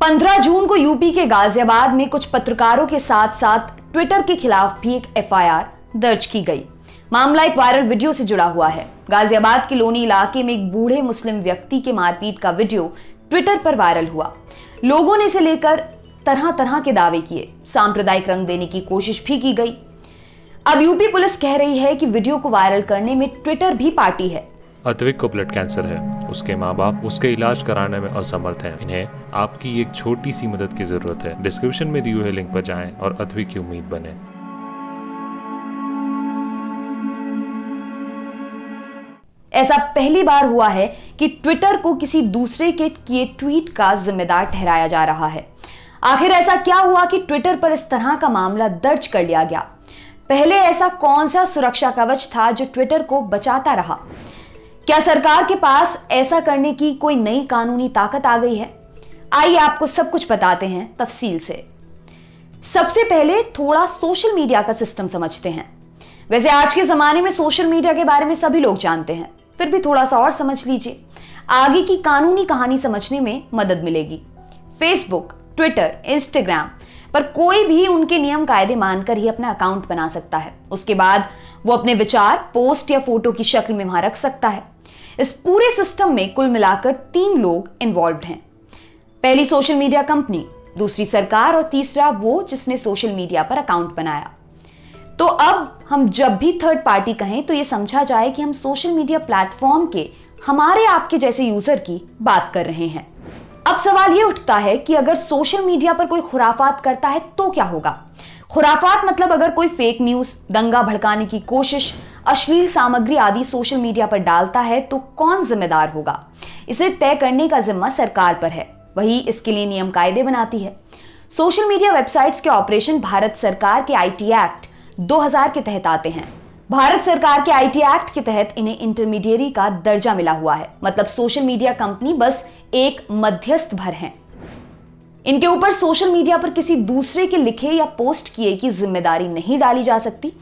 15 जून को यूपी के गाजियाबाद में कुछ पत्रकारों के साथ साथ ट्विटर के खिलाफ भी एक एफआईआर दर्ज की गई। मामला एक वायरल वीडियो से जुड़ा हुआ है। गाजियाबाद के लोनी इलाके में एक बूढ़े मुस्लिम व्यक्ति के मारपीट का वीडियो ट्विटर पर वायरल हुआ। लोगों ने इसे लेकर तरह तरह के दावे किए, सांप्रदायिक रंग देने की कोशिश भी की गई। अब यूपी पुलिस कह रही है कि वीडियो को वायरल करने में ट्विटर भी पार्टी है। अद्विक को ब्लड कैंसर है। उसके माँ बाप उसके इलाज कराने में असमर्थ हैं। इन्हें आपकी एक छोटी सी मदद की जरूरत है। डिस्क्रिप्शन में दिए हुए लिंक पर जाएं और अद्विक की उम्मीद बने। ऐसा पहली बार हुआ है कि ट्विटर को किसी दूसरे के किए ट्वीट का जिम्मेदार ठहराया जा रहा है। आखिर ऐसा क्या हुआ कि ट्विटर पर इस तरह का मामला दर्ज कर लिया गया? पहले ऐसा कौन सा सुरक्षा कवच था जो ट्विटर को बचाता रहा? क्या सरकार के पास ऐसा करने की कोई नई कानूनी ताकत आ गई है? आइए आपको सब कुछ बताते हैं तफसील से। सबसे पहले थोड़ा सोशल मीडिया का सिस्टम समझते हैं। वैसे आज के जमाने में सोशल मीडिया के बारे में सभी लोग जानते हैं, फिर भी थोड़ा सा और समझ लीजिए, आगे की कानूनी कहानी समझने में मदद मिलेगी। फेसबुक, ट्विटर, इंस्टाग्राम पर कोई भी उनके नियम कायदे मानकर ही अपना अकाउंट बना सकता है। उसके बाद वो अपने विचार पोस्ट या फोटो की शक्ल में वहां रख सकता है। इस पूरे सिस्टम में कुल मिलाकर 3 लोग इन्वॉल्व्ड हैं। पहली सोशल मीडिया कंपनी, दूसरी सरकार और तीसरा वो जिसने सोशल मीडिया पर अकाउंट बनाया। तो अब हम जब भी थर्ड पार्टी कहें तो ये समझा जाए कि हम सोशल मीडिया प्लेटफॉर्म के हमारे आपके जैसे यूजर की बात कर रहे हैं। अब सवाल ये उठता है कि अगर सोशल मीडिया पर कोई खुराफात करता है तो क्या होगा? खुराफात मतलब अगर कोई फेक न्यूज, दंगा भड़काने की कोशिश, अश्लील सामग्री आदि सोशल मीडिया पर डालता है तो कौन जिम्मेदार होगा? इसे तय करने का जिम्मा सरकार पर है। वही इसके लिए नियम कायदे बनाती है। सोशल मीडिया वेबसाइट्स के ऑपरेशन भारत सरकार के आईटी एक्ट 2000 के तहत आते हैं। भारत सरकार के आईटी एक्ट के तहत इन्हें इंटरमीडिएरी का दर्जा मिला हुआ है। मतलब सोशल मीडिया कंपनी बस एक मध्यस्थ भर है। इनके ऊपर सोशल मीडिया पर किसी दूसरे के लिखे या पोस्ट किए की जिम्मेदारी नहीं डाली जा सकती।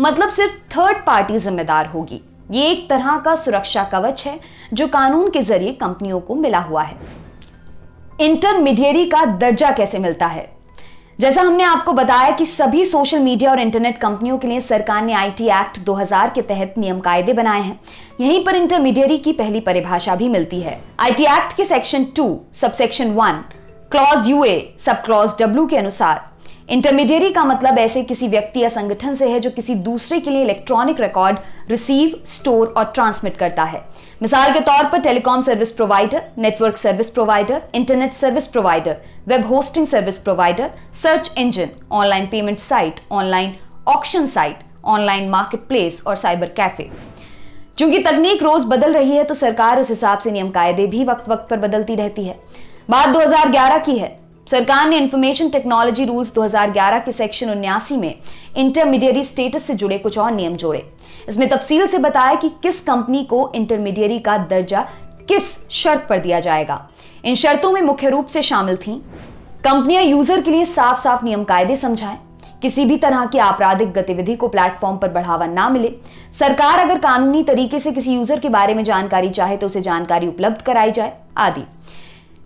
मतलब सिर्फ थर्ड पार्टी जिम्मेदार होगी। ये एक तरह का सुरक्षा कवच है जो कानून के जरिए कंपनियों को मिला हुआ है। इंटरमीडिएरी का दर्जा कैसे मिलता है? जैसा हमने आपको बताया कि सभी सोशल मीडिया और इंटरनेट कंपनियों के लिए सरकार ने आईटी एक्ट 2000 के तहत नियम कायदे बनाए हैं। यहीं पर इंटरमीडिएरी की पहली परिभाषा भी मिलती है। आईटी एक्ट के सेक्शन 2 सबसेक्शन 1 क्लॉज यूए सब क्लॉज डब्ल्यू के अनुसार इंटरमीडिएरी का मतलब ऐसे किसी व्यक्ति या संगठन से है जो किसी दूसरे के लिए इलेक्ट्रॉनिक रिकॉर्ड रिसीव, स्टोर और ट्रांसमिट करता है। मिसाल के तौर पर telecom service provider, network service provider, internet service provider, web hosting service provider, search engine, online payment site, online auction site, online market place और साइबर कैफे। चूंकि तकनीक रोज बदल रही है तो सरकार उस हिसाब से नियम कायदे भी वक्त वक्त पर बदलती रहती है। बात 2011 की है। सरकार ने इंफॉर्मेशन टेक्नोलॉजी रूल्स 2011 के सेक्शन 79 में इंटरमीडिएरी स्टेटस से जुड़े कुछ और नियम जोड़े। इसमें तफसील से बताया कि किस कंपनी को इंटरमीडिएरी का दर्जा किस शर्त पर दिया जाएगा। इन शर्तों में मुख्य रूप से शामिल थीं, कंपनियां यूजर के लिए साफ साफ नियम कायदे समझाएं, किसी भी तरह की आपराधिक गतिविधि को प्लेटफॉर्म पर बढ़ावा ना मिले, सरकार अगर कानूनी तरीके से किसी यूजर के बारे में जानकारी चाहे तो उसे जानकारी उपलब्ध कराई जाए आदि।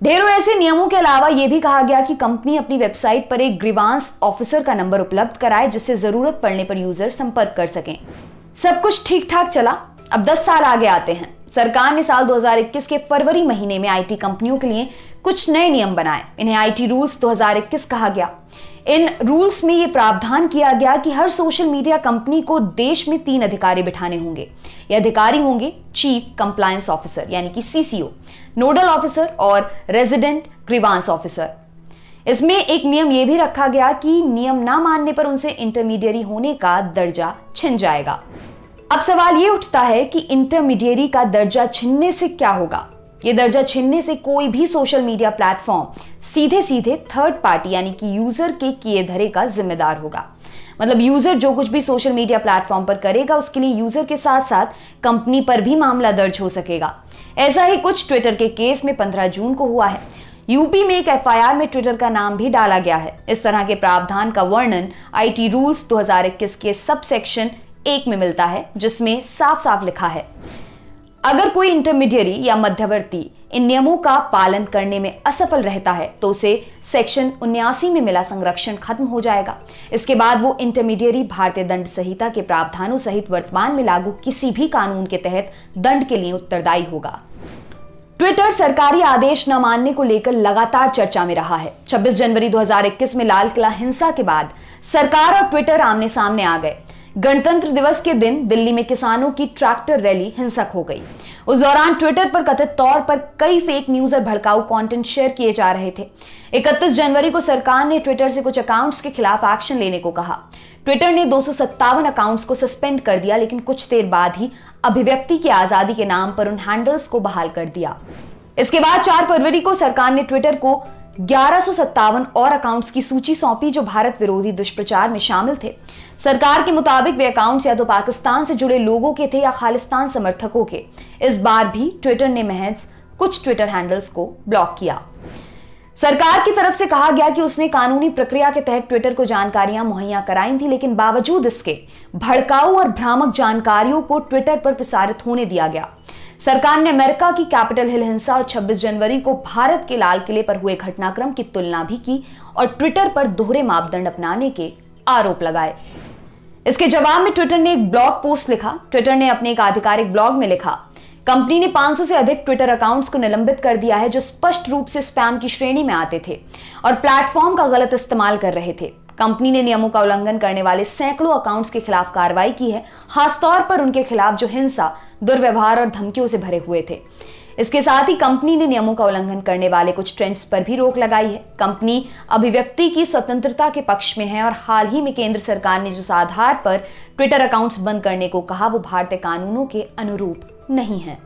ढेरों ऐसे नियमों के अलावा यह भी कहा गया कि कंपनी अपनी वेबसाइट पर एक ग्रीवांस ऑफिसर का नंबर उपलब्ध कराए जिससे जरूरत पड़ने पर यूजर संपर्क कर सकें। सब कुछ ठीक ठाक चला। अब 10 साल आगे आते हैं। सरकार ने साल 2021 के फरवरी महीने में आईटी कंपनियों के लिए कुछ नए नियम बनाए। इन्हें आईटी रूल्स 2021 कहा गया। इन रूल्स में यह प्रावधान किया गया कि हर सोशल मीडिया कंपनी को देश में 3 अधिकारी बिठाने होंगे। ये अधिकारी होंगे चीफ कंप्लायंस ऑफिसर यानी कि सीसीओ, नोडल ऑफिसर और रेजिडेंट ग्रीवांस ऑफिसर। इसमें एक नियम यह भी रखा गया कि नियम ना मानने पर उनसे इंटरमीडिएरी होने का दर्जा छिन जाएगा। अब सवाल यह उठता है कि इंटरमीडिएरी का दर्जा छिनने से क्या होगा? यह दर्जा छिनने से कोई भी सोशल मीडिया प्लेटफॉर्म सीधे सीधे थर्ड पार्टी यानी कि यूजर के किए धरे का जिम्मेदार होगा। मतलब यूजर जो कुछ भी सोशल मीडिया प्लेटफॉर्म पर करेगा उसके लिए यूजर के साथ साथ कंपनी पर भी मामला दर्ज हो सकेगा। ऐसा ही कुछ ट्विटर के केस में 15 जून को हुआ है। यूपी में एक एफआईआर में ट्विटर का नाम भी डाला गया है। इस तरह के प्रावधान का वर्णन आईटी रूल्स 2021 के सब सेक्शन 1 में मिलता है, जिसमें साफ साफ लिखा है, अगर कोई इंटरमीडिएरी या मध्यवर्ती इन नियमों का पालन करने में असफल रहता है तो उसे सेक्शन 79 में मिला संरक्षण खत्म हो जाएगा। इसके बाद वो इंटरमीडियरी भारतीय दंड संहिता के प्रावधानों सहित वर्तमान में लागू किसी भी कानून के तहत दंड के लिए उत्तरदायी होगा। ट्विटर सरकारी आदेश न मानने को लेकर लगातार चर्चा में रहा है। 26 जनवरी 2021 में लाल किला हिंसा के बाद सरकार और ट्विटर आमने सामने आ गए। गणतंत्र दिवस के दिन दिल्ली में किसानों की ट्रैक्टर रैली हिंसक हो गई। उस दौरान ट्विटर पर कथित तौर पर कई फेक न्यूज और भड़काऊ कंटेंट शेयर किए जा रहे थे। 31 जनवरी को सरकार ने ट्विटर से कुछ अकाउंट्स के खिलाफ एक्शन लेने को कहा। ट्विटर ने 257 अकाउंट्स को सस्पेंड कर दिया, लेकिन कुछ देर बाद ही अभिव्यक्ति की आजादी के नाम पर उन हैंडल्स को बहाल कर दिया। इसके बाद 4 फरवरी को सरकार ने ट्विटर को 1157 और अकाउंट्स की सूची सौंपी जो भारत विरोधी दुष्प्रचार में शामिल थे। सरकार के मुताबिक वे अकाउंट्स या तो पाकिस्तान से जुड़े लोगों के थे या खालिस्तान समर्थकों के। इस बार भी ट्विटर ने महज कुछ ट्विटर हैंडल्स को ब्लॉक किया। सरकार की तरफ से कहा गया कि उसने कानूनी प्रक्रिया के तहत ट्विटर को जानकारियां मुहैया कराई थी, लेकिन बावजूद इसके भड़काऊ और भ्रामक जानकारियों को ट्विटर पर प्रसारित होने दिया गया। सरकार ने अमेरिका की कैपिटल हिल हिंसा और 26 जनवरी को भारत के लाल किले पर हुए घटनाक्रम की तुलना भी की और ट्विटर पर दोहरे मापदंड अपनाने के आरोप लगाए। इसके जवाब में ट्विटर ने एक ब्लॉग पोस्ट लिखा। ट्विटर ने अपने एक आधिकारिक ब्लॉग में लिखा, कंपनी ने 500 से अधिक ट्विटर अकाउंट्स को निलंबित कर दिया है जो स्पष्ट रूप से स्पैम की श्रेणी में आते थे और प्लेटफॉर्म का गलत इस्तेमाल कर रहे थे। कंपनी ने नियमों का उल्लंघन करने वाले सैकड़ों अकाउंट्स के खिलाफ कार्रवाई की है, खासतौर पर उनके खिलाफ जो हिंसा, दुर्व्यवहार और धमकियों से भरे हुए थे। इसके साथ ही कंपनी ने नियमों का उल्लंघन करने वाले कुछ ट्रेंड्स पर भी रोक लगाई है। कंपनी अभिव्यक्ति की स्वतंत्रता के पक्ष में है और हाल ही में केंद्र सरकार ने जिस आधार पर ट्विटर अकाउंट्स बंद करने को कहा वो भारतीय कानूनों के अनुरूप नहीं है।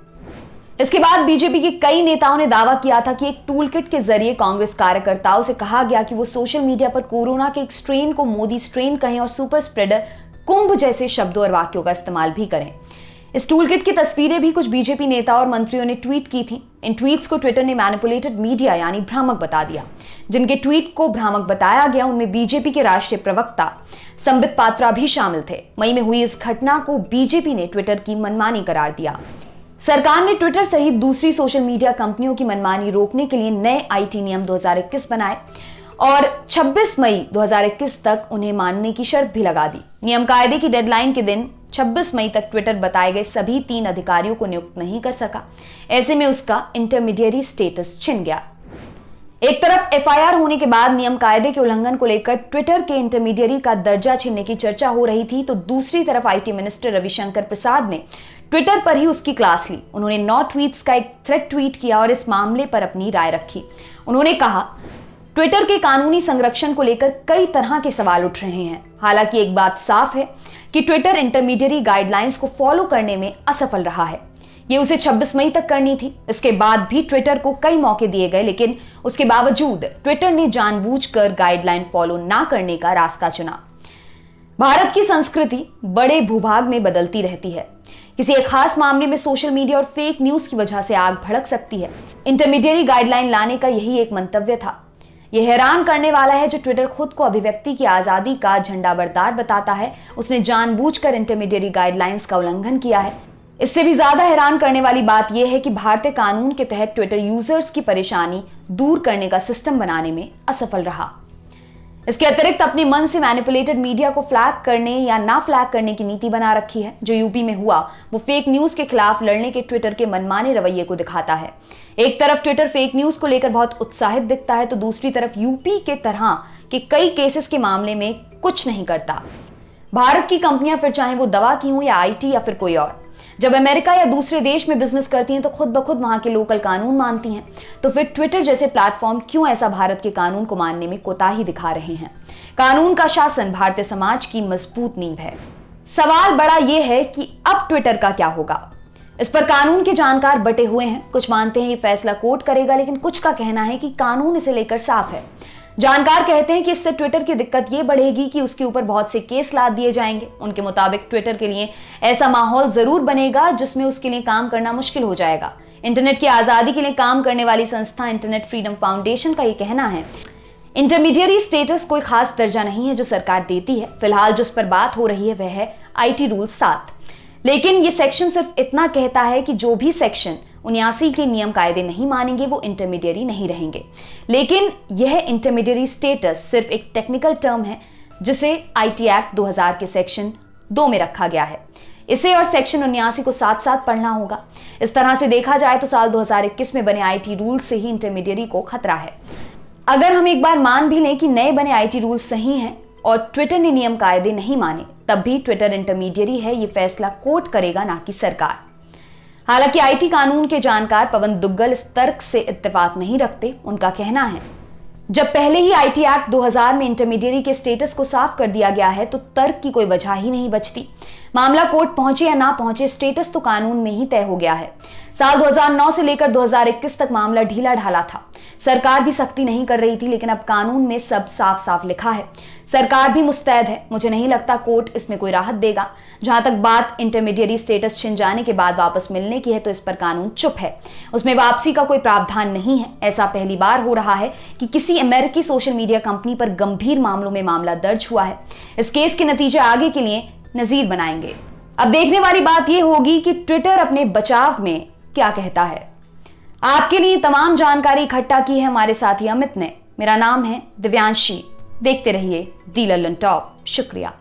इसके बाद बीजेपी के कई नेताओं ने दावा किया था कि एक टूल किट के जरिए कांग्रेस कार्यकर्ताओं से कहा गया कि वो सोशल मीडिया पर कोरोना के एक स्ट्रेन को मोदी स्ट्रेन कहें और सुपर स्प्रेडर कुंभ जैसे शब्दों और वाक्यों का इस्तेमाल भी करें। इस टूल किट की तस्वीरें भी कुछ बीजेपी नेता और मंत्रियों ने ट्वीट की थी। इन ट्वीट्स को ट्विटर ने मैनिपुलेटेड मीडिया यानी भ्रामक बता दिया। जिनके ट्वीट को भ्रामक बताया गया उनमें बीजेपी के राष्ट्रीय प्रवक्ता संबित पात्रा भी शामिल थे। मई में हुई इस घटना को बीजेपी ने ट्विटर की मनमानी करार दिया। सरकार ने ट्विटर सहित दूसरी सोशल मीडिया कंपनियों की मनमानी रोकने के लिए नए आईटी नियम 2021 बनाए और 26 मई 2021 तक उन्हें मानने की शर्त भी लगा दी। नियम कायदे की डेडलाइन के दिन 26 मई तक ट्विटर बताए गए सभी 3 अधिकारियों को नियुक्त नहीं कर सका। ऐसे में उसका इंटरमीडियरी स्टेटस छिन गया। एक तरफ एफआईआर होने के बाद नियम कायदे के उल्लंघन को लेकर ट्विटर के इंटरमीडियरी का दर्जा छीनने की चर्चा हो रही थी, तो दूसरी तरफ आईटी मिनिस्टर रविशंकर प्रसाद ने ट्विटर पर ही उसकी क्लास ली। उन्होंने 9 ट्वीट्स का एक थ्रेड ट्वीट किया और इस मामले पर अपनी राय रखी। उन्होंने कहा, ट्विटर के कानूनी संरक्षण को लेकर कई तरह के सवाल उठ रहे हैं। हालांकि एक बात साफ है कि ट्विटर इंटरमीडियरी गाइडलाइंस को फॉलो करने में असफल रहा है। ये उसे 26 मई तक करनी थी। इसके बाद भी ट्विटर को कई मौके दिए गए, लेकिन उसके बावजूद ट्विटर ने जानबूझकर गाइडलाइन फॉलो ना करने का रास्ता चुना। भारत की संस्कृति बड़े भूभाग में बदलती रहती है। किसी एक खास मामले में सोशल मीडिया और फेक न्यूज की वजह से आग भड़क सकती है। इंटरमीडियरी गाइडलाइन लाने का यही एक मंतव्य था। यह हैरान करने वाला है जो ट्विटर खुद को अभिव्यक्ति की आजादी का झंडाबरदार बताता है, उसने जानबूझकर इंटरमीडियरी गाइडलाइंस का उल्लंघन किया है। इससे भी ज्यादा हैरान करने वाली बात यह है कि भारतीय कानून के तहत ट्विटर यूजर्स की परेशानी दूर करने का सिस्टम बनाने में असफल रहा। इसके अतिरिक्त अपने मन से मैनिपुलेटेड मीडिया को फ्लैग करने या ना फ्लैग करने की नीति बना रखी है। जो यूपी में हुआ वो फेक न्यूज के खिलाफ लड़ने के ट्विटर के मनमाने रवैये को दिखाता है। एक तरफ ट्विटर फेक न्यूज को लेकर बहुत उत्साहित दिखता है, तो दूसरी तरफ यूपी के तरह के कई केसेस के मामले में कुछ नहीं करता। भारत की कंपनियां, फिर चाहे वो दवा की हो या आईटी या फिर कोई और, जब अमेरिका या दूसरे देश में बिजनेस करती हैं तो खुद ब खुद वहां के लोकल कानून मानती हैं। तो फिर ट्विटर जैसे प्लेटफॉर्म क्यों ऐसा भारत के कानून को मानने में कोताही दिखा रहे हैं? कानून का शासन भारतीय समाज की मजबूत नींव है। सवाल बड़ा यह है कि अब ट्विटर का क्या होगा? इस पर कानून के जानकार बटे हुए हैं। कुछ मानते हैं ये फैसला कोर्ट करेगा, लेकिन कुछ का कहना है कि कानून इसे लेकर साफ है। जानकार कहते हैं कि इससे ट्विटर की दिक्कत ये बढ़ेगी कि उसके ऊपर बहुत से केस लाद दिए जाएंगे। उनके मुताबिक ट्विटर के लिए ऐसा माहौल जरूर बनेगा जिसमें उसके लिए काम करना मुश्किल हो जाएगा। इंटरनेट की आजादी के लिए काम करने वाली संस्था इंटरनेट फ्रीडम फाउंडेशन का ये कहना है, इंटरमीडियरी स्टेटस कोई खास दर्जा नहीं है जो सरकार देती है। फिलहाल जिस पर बात हो रही है वह है आईटी रूल 7। लेकिन ये सेक्शन सिर्फ इतना कहता है कि जो भी सेक्शन 79 के नियम कायदे नहीं मानेंगे वो इंटरमीडियरी नहीं रहेंगे। लेकिन यह इंटरमीडियरी स्टेटस सिर्फ एक टेक्निकल टर्म है जिसे आईटी एक्ट 2000 के सेक्शन 2 में रखा गया है। इसे और सेक्शन 79 को साथ साथ पढ़ना होगा। इस तरह से देखा जाए तो साल 2021 में बने आईटी रूल से ही इंटरमीडियरी को खतरा है। अगर हम एक बार मान भी लें कि नए बने आईटी रूल सही हैं और ट्विटर ने नियम कायदे नहीं माने, तब भी ट्विटर इंटरमीडियरी है, ये फैसला कोर्ट करेगा, ना कि सरकार। हालांकि आईटी कानून के जानकार पवन दुग्गल इस तर्क से इत्तेफाक नहीं रखते। उनका कहना है, जब पहले ही आईटी एक्ट 2000 में इंटरमीडियरी के स्टेटस को साफ कर दिया गया है तो तर्क की कोई वजह ही नहीं बचती। मामला कोर्ट पहुंचे या ना पहुंचे, स्टेटस तो कानून में ही तय हो गया है। साल 2009 से लेकर 2021 तक मामला ढीला ढाला था। सरकार भी सख्ती नहीं कर रही थी, लेकिन अब कानून में सब साफ साफ लिखा है। सरकार भी मुस्तैद है। मुझे नहीं लगता कोर्ट इसमें कोई राहत देगा। जहां तक बात इंटरमीडियरी स्टेटस छिन जाने के बाद वापस मिलने की है तो इस पर कानून चुप है। उसमें वापसी का कोई प्रावधान नहीं है। ऐसा पहली बार हो रहा है कि किसी अमेरिकी सोशल मीडिया कंपनी पर गंभीर मामलों में मामला दर्ज हुआ है। इस केस के नतीजे आगे के लिए नजीर बनाएंगे। अब देखने वाली बात यह होगी कि ट्विटर अपने बचाव में क्या कहता है। आपके लिए तमाम जानकारी इकट्ठा की है हमारे साथी अमित ने। मेरा नाम है दिव्यांशी। देखते रहिए दी लल्लन टॉप। शुक्रिया।